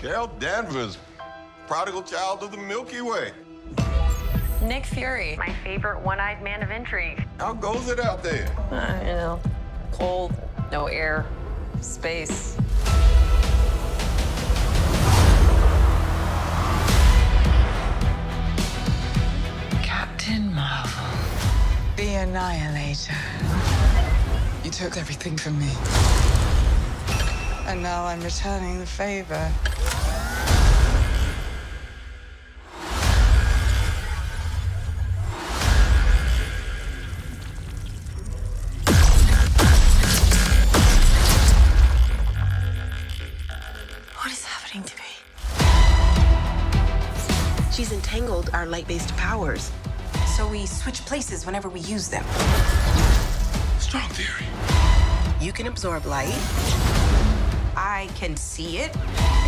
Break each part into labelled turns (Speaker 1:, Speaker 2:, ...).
Speaker 1: Carol Danvers, prodigal child of the Milky Way.
Speaker 2: Nick Fury, my favorite one-eyed man of intrigue.
Speaker 1: How goes it out there?
Speaker 2: You know, cold, no air, space.
Speaker 3: Captain Marvel, the Annihilator. You took everything from me. And now I'm returning the favor.
Speaker 2: What is happening to me?
Speaker 4: She's entangled our light-based powers.
Speaker 5: So we switch places whenever we use them.
Speaker 1: Strong theory.
Speaker 4: You can absorb light,
Speaker 5: I can see it.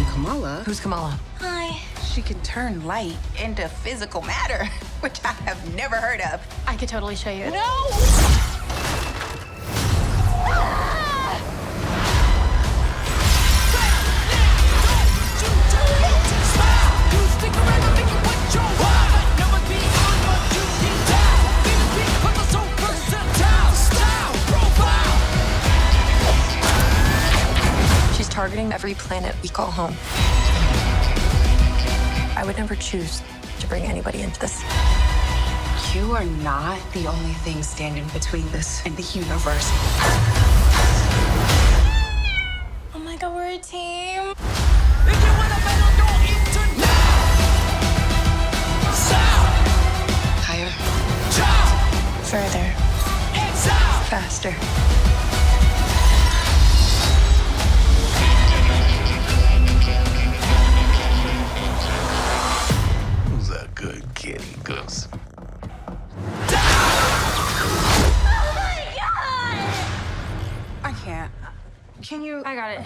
Speaker 4: and Kamala,
Speaker 2: Who's Kamala?
Speaker 5: Hi. She can turn light into physical matter, which I have never heard of.
Speaker 6: I could totally show you.
Speaker 5: No!
Speaker 2: She's targeting every planet we call home. I would never choose to bring anybody into this.
Speaker 5: You are not the only thing standing between this and the universe.
Speaker 6: Oh my god, we're a team.
Speaker 5: Higher.
Speaker 6: Further. Faster.
Speaker 1: Who's a good kitty goose?
Speaker 5: I can't. Can you?
Speaker 6: I got it.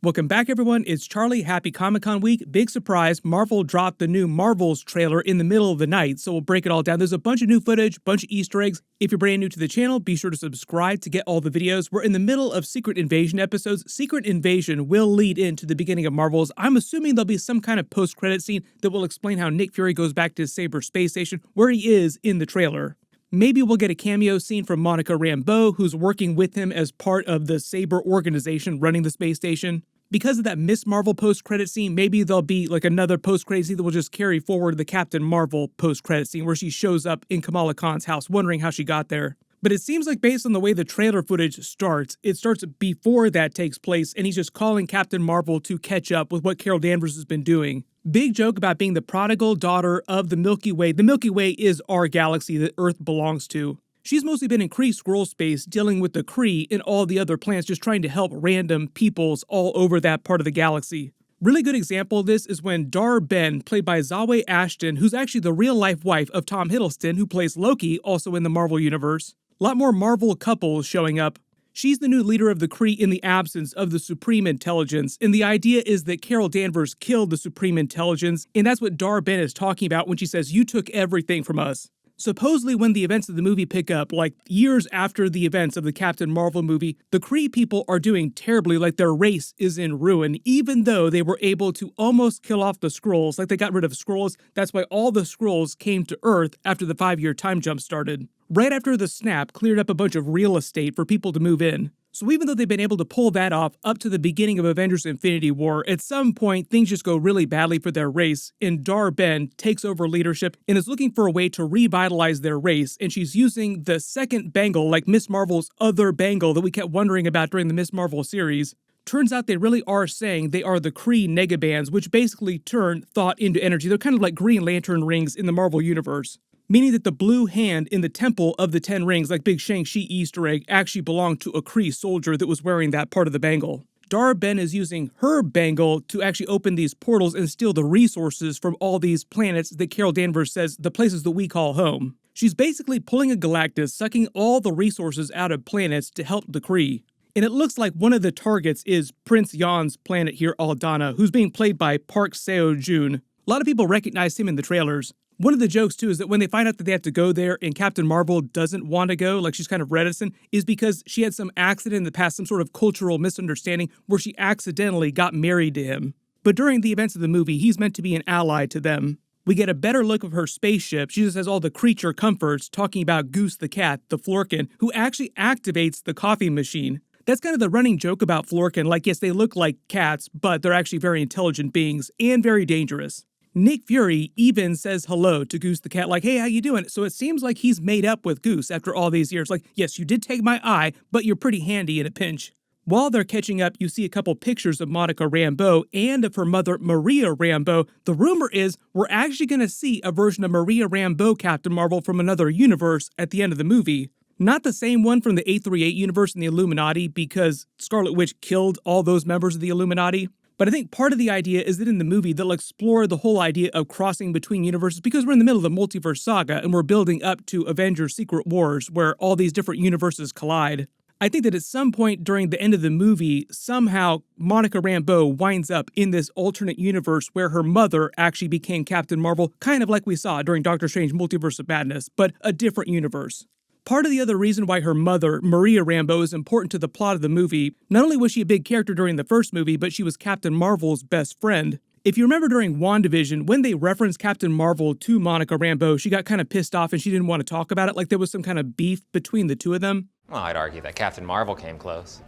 Speaker 7: Welcome back, everyone. It's Charlie. Happy Comic-Con week. Big surprise, Marvel dropped the new Marvels trailer in the middle of the night, so we'll break it all down. There's a bunch of new footage, bunch of Easter eggs. If you're brand new to the channel, be sure to subscribe to get all the videos. We're in the middle of Secret Invasion episodes. Secret Invasion will lead into the beginning of Marvels. I'm assuming there'll be some kind of post-credit scene that will explain how Nick Fury goes back to his Saber space station, where he is in the trailer. Maybe we'll get a cameo scene from Monica Rambeau, who's working with him as part of the Saber organization running the space station. Because of that Miss Marvel post-credit scene, maybe there'll be like another post-credit scene that will just carry forward the Captain Marvel post-credit scene where she shows up in Kamala Khan's house wondering how she got there. But it seems like based on the way the trailer footage starts, it starts before that takes place and he's just calling Captain Marvel to catch up with what Carol Danvers has been doing. Big joke about being the prodigal daughter of the Milky Way. The Milky Way is our galaxy that Earth belongs to. She's mostly been in Kree scroll space dealing with the Kree and all the other planets, just trying to help random peoples all over that part of the galaxy. Really good example of this is when Dar Ben, played by Zawe Ashton, who's actually the real-life wife of Tom Hiddleston, who plays Loki, also in the Marvel Universe. A lot more Marvel couples showing up. She's the new leader of the Kree in the absence of the Supreme Intelligence, and the idea is that Carol Danvers killed the Supreme Intelligence, and that's what Dar Ben is talking about when she says, "You took everything from us." Supposedly when the events of the movie pick up, like years after the events of the Captain Marvel movie, the Kree people are doing terribly, like their race is in ruin, even though they were able to almost kill off the Skrulls, like they got rid of Skrulls. That's why all the Skrulls came to Earth after the 5-year time jump started. Right after the snap cleared up a bunch of real estate for people to move in. So even though they've been able to pull that off up to the beginning of Avengers Infinity War, at some point things just go really badly for their race, and Dar Ben takes over leadership and is looking for a way to revitalize their race, and she's using the second bangle, like Miss Marvel's other bangle that we kept wondering about during the Miss Marvel series. Turns out they really are saying they are the Kree Nega Bands, which basically turn thought into energy. They're kind of like Green Lantern rings in the Marvel Universe. Meaning that the blue hand in the Temple of the Ten Rings, like big Shang-Chi Easter egg, actually belonged to a Kree soldier that was wearing that part of the bangle. Dar Ben is using her bangle to actually open these portals and steal the resources from all these planets that Carol Danvers says the places that we call home. She's basically pulling a Galactus, sucking all the resources out of planets to help the Kree. And it looks like one of the targets is Prince Yan's planet here, Aldana, who's being played by Park Seo-joon. A lot of people recognize him in the trailers. One of the jokes, too, is that when they find out that they have to go there and Captain Marvel doesn't want to go, like she's kind of reticent, is because she had some accident in the past, some sort of cultural misunderstanding where she accidentally got married to him. But during the events of the movie, he's meant to be an ally to them. We get a better look of her spaceship. She just has all the creature comforts, talking about Goose the cat, the Florkin, who actually activates the coffee machine. That's kind of the running joke about Florkin, like yes, they look like cats, but they're actually very intelligent beings and very dangerous. Nick Fury even says hello to Goose the cat, like, hey, how you doing? So it seems like he's made up with Goose after all these years. Like, yes, you did take my eye, but you're pretty handy in a pinch. While they're catching up, you see a couple pictures of Monica Rambeau and of her mother, Maria Rambeau. The rumor is we're actually going to see a version of Maria Rambeau Captain Marvel from another universe at the end of the movie. Not the same one from the 838 universe in the Illuminati, because Scarlet Witch killed all those members of the Illuminati. But I think part of the idea is that in the movie they'll explore the whole idea of crossing between universes, because we're in the middle of the multiverse saga and we're building up to Avengers Secret Wars where all these different universes collide. I think that at some point during the end of the movie, somehow Monica Rambeau winds up in this alternate universe where her mother actually became Captain Marvel, kind of like we saw during Doctor Strange Multiverse of Madness, but a different universe. Part of the other reason why her mother, Maria Rambeau, is important to the plot of the movie, not only was she a big character during the first movie, but she was Captain Marvel's best friend. If you remember during Wandavision, when they referenced Captain Marvel to Monica Rambeau, she got kind of pissed off and she didn't want to talk about it, like there was some kind of beef between the two of them.
Speaker 8: Well, I'd argue that Captain Marvel came close.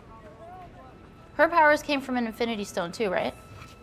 Speaker 6: Her powers came from an Infinity Stone too, right?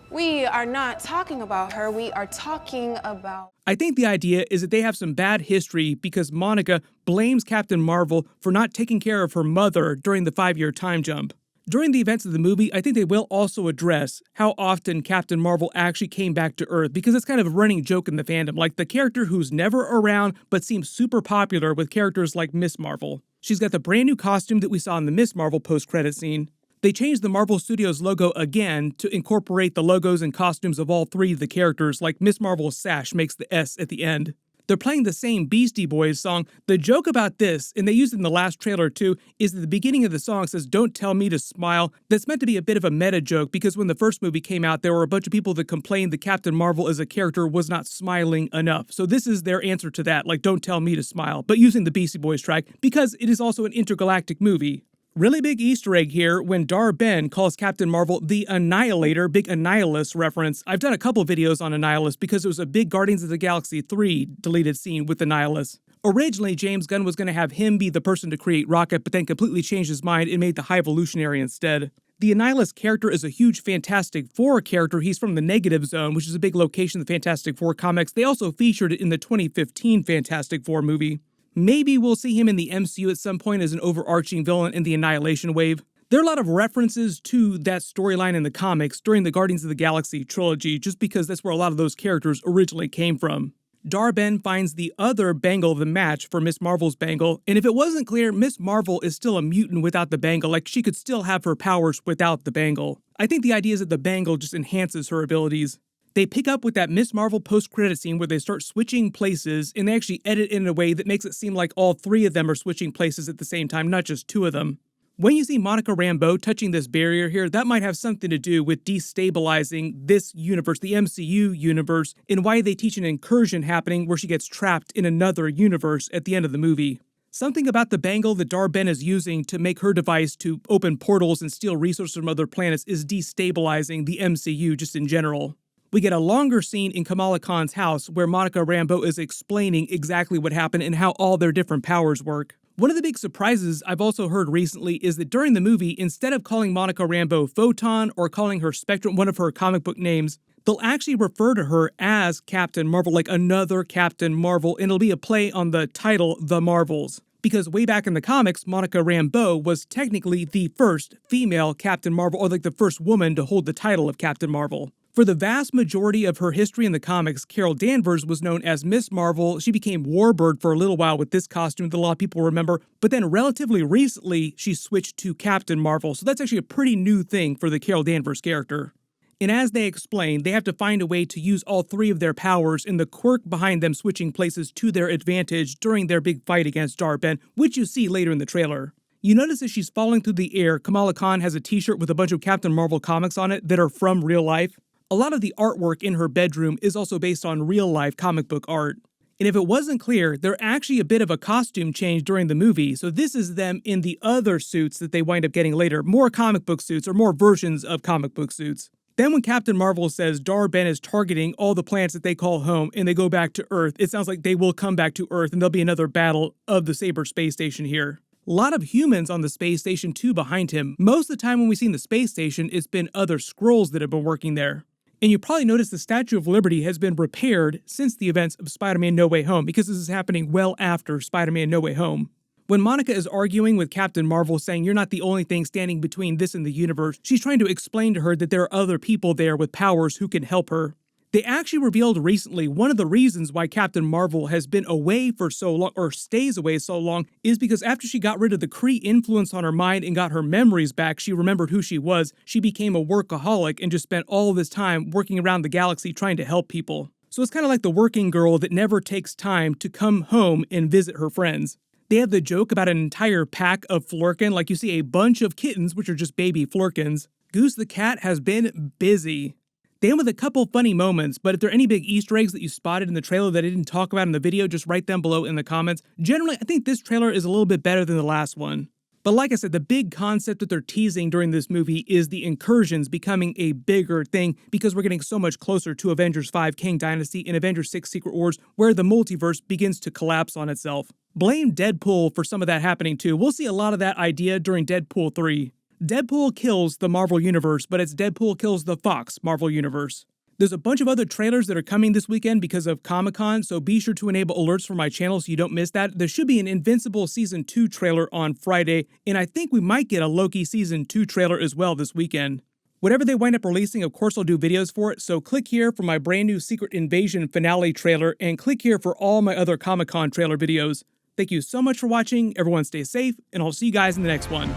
Speaker 9: We are not talking about her, we are talking about...
Speaker 7: I think the idea is that they have some bad history because Monica blames Captain Marvel for not taking care of her mother during the 5-year time jump. During the events of the movie, I think they will also address how often Captain Marvel actually came back to Earth, because it's kind of a running joke in the fandom, like the character who's never around but seems super popular with characters like Miss Marvel. She's got the brand new costume that we saw in the Miss Marvel post-credit scene. They changed the Marvel Studios logo again to incorporate the logos and costumes of all three of the characters, like Miss Marvel's sash makes the S at the end. They're playing the same Beastie Boys song. The joke about this, and they used it in the last trailer too, is that the beginning of the song says, "Don't tell me to smile." That's meant to be a bit of a meta joke, because when the first movie came out, there were a bunch of people that complained that Captain Marvel as a character was not smiling enough. So this is their answer to that, like, don't tell me to smile, but using the Beastie Boys track, because it is also an intergalactic movie. Really big Easter egg here when Dar-Ben calls Captain Marvel the Annihilator, big Annihilus reference. I've done a couple videos on Annihilus because it was a big Guardians of the Galaxy 3 deleted scene with Annihilus. Originally, James Gunn was going to have him be the person to create Rocket, but then completely changed his mind and made the High Evolutionary instead. The Annihilus character is a huge Fantastic Four character. He's from the Negative Zone, which is a big location in the Fantastic Four comics. They also featured it in the 2015 Fantastic Four movie. Maybe we'll see him in the MCU at some point as an overarching villain in the Annihilation wave. There are a lot of references to that storyline in the comics during the Guardians of the Galaxy trilogy, just because that's where a lot of those characters originally came from. Dar-Ben finds the other bangle of the match for Miss Marvel's bangle, and if it wasn't clear, Miss Marvel is still a mutant without the bangle, like she could still have her powers without the bangle. I think the idea is that the bangle just enhances her abilities. They pick up with that Miss Marvel post-credit scene where they start switching places, and they actually edit in a way that makes it seem like all three of them are switching places at the same time, not just two of them. When you see Monica Rambeau touching this barrier here, that might have something to do with destabilizing this universe, the MCU universe, and why they teach an incursion happening where she gets trapped in another universe at the end of the movie. Something about the bangle that Dar-Ben is using to make her device to open portals and steal resources from other planets is destabilizing the MCU just in general. We get a longer scene in Kamala Khan's house where Monica Rambeau is explaining exactly what happened and how all their different powers work. One of the big surprises I've also heard recently is that during the movie, instead of calling Monica Rambeau Photon or calling her Spectrum, one of her comic book names, they'll actually refer to her as Captain Marvel, like another Captain Marvel, and it'll be a play on the title The Marvels. Because way back in the comics, Monica Rambeau was technically the first female Captain Marvel, or like the first woman to hold the title of Captain Marvel. For the vast majority of her history in the comics, Carol Danvers was known as Miss Marvel. She became Warbird for a little while with this costume that a lot of people remember, but then relatively recently, she switched to Captain Marvel, so that's actually a pretty new thing for the Carol Danvers character. And as they explain, they have to find a way to use all three of their powers and the quirk behind them switching places to their advantage during their big fight against Dar-Ben, which you see later in the trailer. You notice as she's falling through the air, Kamala Khan has a t-shirt with a bunch of Captain Marvel comics on it that are from real life. A lot of the artwork in her bedroom is also based on real-life comic book art. And if it wasn't clear, they're actually a bit of a costume change during the movie, so this is them in the other suits that they wind up getting later, more comic book suits or more versions of comic book suits. Then when Captain Marvel says Dar-Ben is targeting all the planets that they call home and they go back to Earth, it sounds like they will come back to Earth and there'll be another battle of the Saber space station here. A lot of humans on the space station too behind him. Most of the time when we've seen the space station, it's been other Skrulls that have been working there. And you probably noticed the Statue of Liberty has been repaired since the events of Spider-Man No Way Home, because this is happening well after Spider-Man No Way Home. When Monica is arguing with Captain Marvel saying you're not the only thing standing between this and the universe, she's trying to explain to her that there are other people there with powers who can help her. They actually revealed recently one of the reasons why Captain Marvel has been away for so long, or stays away so long, is because after she got rid of the Kree influence on her mind and got her memories back, she remembered who she was, she became a workaholic and just spent all this time working around the galaxy trying to help people. So it's kind of like the working girl that never takes time to come home and visit her friends. They have the joke about an entire pack of Flurkin, like you see a bunch of kittens, which are just baby Flurkins. Goose the cat has been busy. They end with a couple funny moments, but if there are any big Easter eggs that you spotted in the trailer that I didn't talk about in the video, just write them below in the comments. Generally, I think this trailer is a little bit better than the last one. But like I said, the big concept that they're teasing during this movie is the Incursions becoming a bigger thing, because we're getting so much closer to Avengers 5 Kang Dynasty and Avengers 6 Secret Wars, where the multiverse begins to collapse on itself. Blame Deadpool for some of that happening too. We'll see a lot of that idea during Deadpool 3. Deadpool kills the Marvel Universe, but it's Deadpool kills the Fox Marvel Universe. There's a bunch of other trailers that are coming this weekend because of Comic-Con, so be sure to enable alerts for my channel so you don't miss that. There should be an Invincible Season 2 trailer on Friday, and I think we might get a Loki Season 2 trailer as well this weekend. Whatever they wind up releasing, of course I'll do videos for it, so click here for my brand new Secret Invasion finale trailer, and click here for all my other Comic-Con trailer videos. Thank you so much for watching, everyone stay safe, and I'll see you guys in the next one.